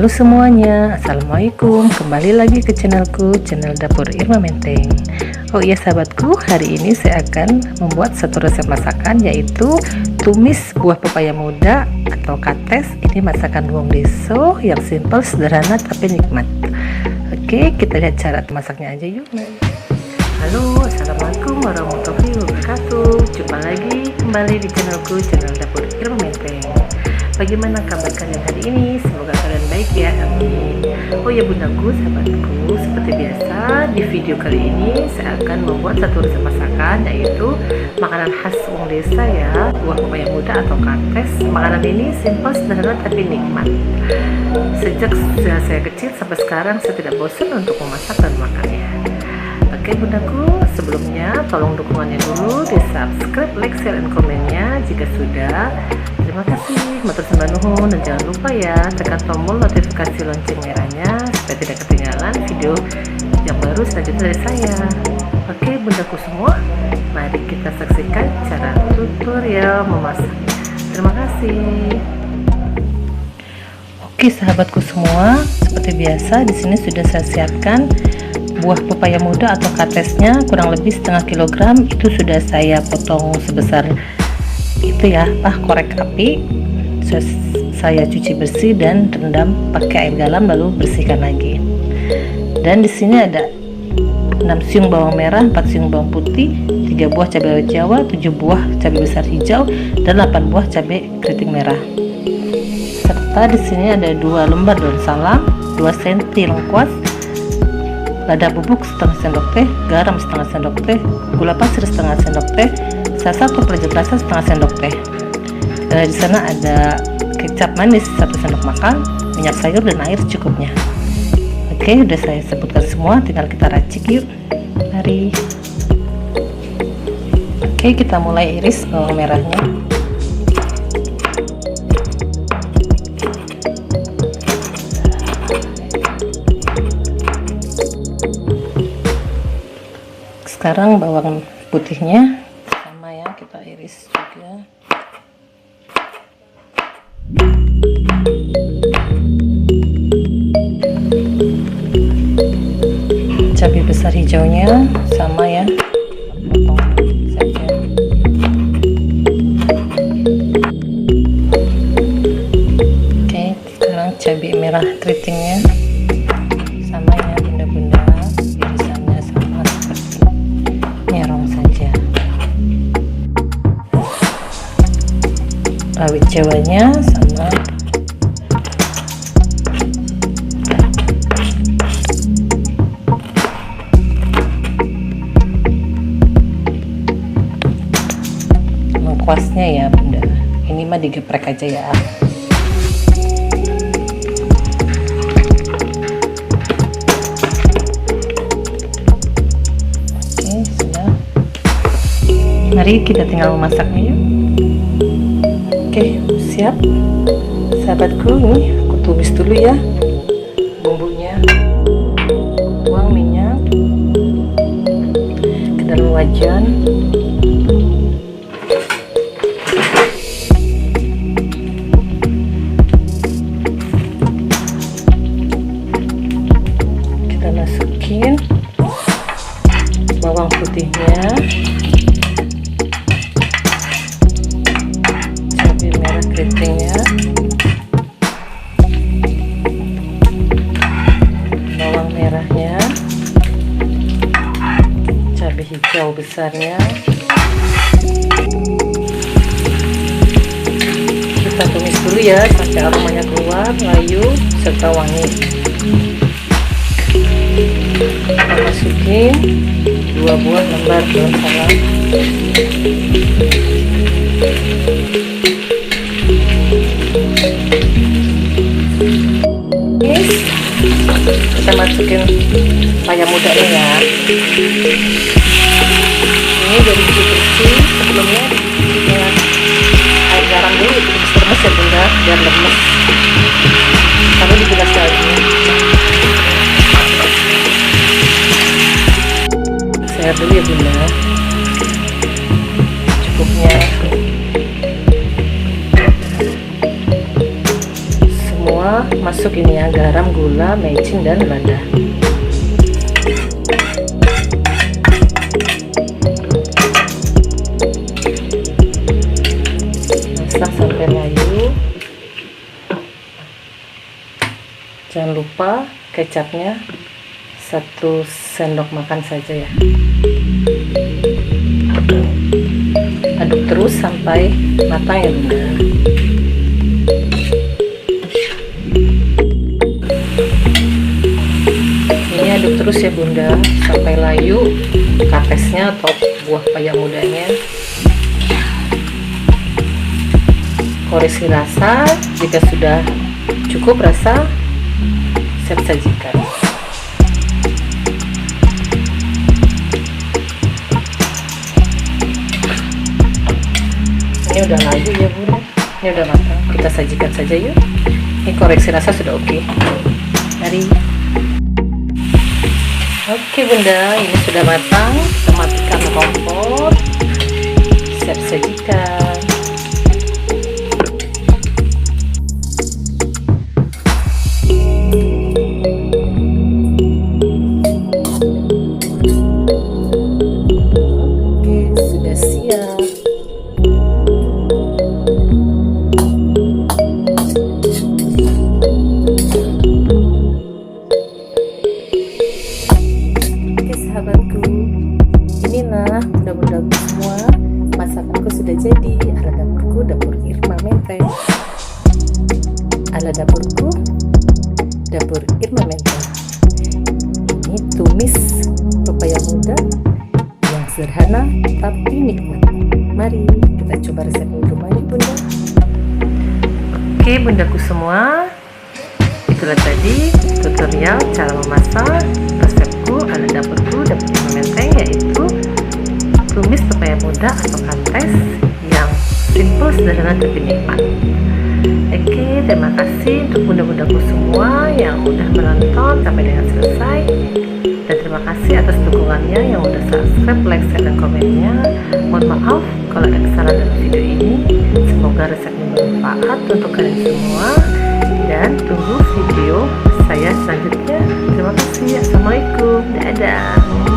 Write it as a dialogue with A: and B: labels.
A: Halo semuanya, assalamualaikum. Kembali lagi ke channelku, channel Dapur Irma Menteng. Oh iya sahabatku, hari ini saya akan membuat satu resep masakan, yaitu tumis buah pepaya muda atau kates. Ini masakan wong deso yang simple, sederhana tapi nikmat. Oke, kita lihat cara masaknya aja yuk. Halo, assalamualaikum warahmatullahi wabarakatuh. Jumpa lagi kembali di channelku, channel Dapur Irma Menteng. Bagaimana kabar kalian hari ini? Semoga kalian baik ya, amin. Oh ya bundaku, sahabatku, seperti biasa di video kali ini saya akan membuat satu resep masakan, yaitu makanan khas wong desa ya, buah pepaya muda atau kates. Makanan ini simpel, sederhana tapi nikmat. Sejak saya kecil sampai sekarang saya tidak bosan untuk memasak dan makannya. Oke bundaku, sebelumnya tolong dukungannya dulu, di subscribe, like, share, dan komennya jika sudah. Terima kasih, matur sembah nuhun, dan jangan lupa ya tekan tombol notifikasi lonceng merahnya supaya tidak ketinggalan video yang baru selanjutnya dari saya. Oke bundaku semua, mari kita saksikan cara tutorial memasak. Terima kasih. Oke sahabatku semua, seperti biasa di sini sudah saya siapkan buah pepaya muda atau katesnya, kurang lebih setengah kilogram. Itu sudah saya potong sebesar itu ya, korek api. Saya cuci bersih dan rendam pakai air garam, lalu bersihkan lagi. Dan di sini ada 6 siung bawang merah, 4 siung bawang putih, 3 buah cabai rawit jawa, 7 buah cabai besar hijau, dan 8 buah cabai keriting merah. Serta di sini ada 2 lembar daun salam, 2 senti lengkuas, lada bubuk setengah sendok teh, garam setengah sendok teh, gula pasir setengah sendok teh, satu pelejet rasa setengah sendok teh. Di sana ada kecap manis 1 sendok makan, minyak sayur dan air secukupnya. Oke, udah saya sebutkan semua, tinggal kita racik yuk. Mari. Oke, kita mulai iris bawang merahnya. Sekarang bawang putihnya sama ya, kita iris juga. Cabai besar hijaunya sama ya, potong saja. Oke, sekarang cabai merah keritingnya sama ya bunda-bunda, irisannya sama seperti nyerong saja. Rawit jawanya sama. Lengkuasnya ya bunda, ini mah digeprek aja ya. Oke, sudah. Mari kita tinggal memasaknya yuk. Oke, siap sahabatku. Ini aku tumis dulu ya bumbunya. Tuang minyak ke dalam wajan. Kita masukin bawang putihnya, keritingnya, bawang merahnya, cabai hijau besarnya. Kita tumis dulu ya sampai aromanya keluar, layu serta wangi. Kita masukin 2 buah lembar daun salam. Kita masukin pepaya mudanya ya. Ini udah dicuci bersih, sebelumnya dengan air garam dulu, diremes ya bunda biar lemes, lalu dibilas lagi. Saya dulu ya bunda, cukupnya. Semua lupa masuk ini ya, garam, gula, mecin, dan lada. Masak sampai layu. Jangan lupa kecapnya 1 sendok makan saja ya. Aduk terus sampai matang ya bunda. Ini aduk terus ya bunda sampai layu katesnya atau buah paya mudanya. Koresi rasa, jika sudah cukup rasa, siap sajikan. Ini udah layu ya bunda, ini udah matang, kita sajikan saja yuk. Ini koreksi rasa sudah oke. Mari. Oke bunda, ini sudah matang, kita matikan kompor, siap sajikan. Oke, sudah siap. Sahabatku, inilah bunda-bundaku semua, masakanku sudah jadi. Ala dapurku, dapur Irma Menteng. Ala dapurku, dapur Irma Menteng. Ini tumis pepaya muda yang sederhana tapi nikmat. Mari kita coba resepnya di rumah ya bunda. Oke bundaku semua, itulah tadi tutorial cara memasak resepku ala dapurku dapur Irma Menteng, yaitu tumis pepaya muda atau kates yang simple, sederhana tapi nikmat. Oke, terima kasih untuk bunda-bundaku semua yang udah menonton sampai dengan selesai, dan terima kasih atas dukungannya yang udah subscribe, like, share, dan komennya. Mohon maaf kalau ada kesalahan dalam video ini. Semoga resepnya bermanfaat untuk kalian semua, dan tunggu video saya selanjutnya. Terima kasih. Assalamualaikum. Dadah.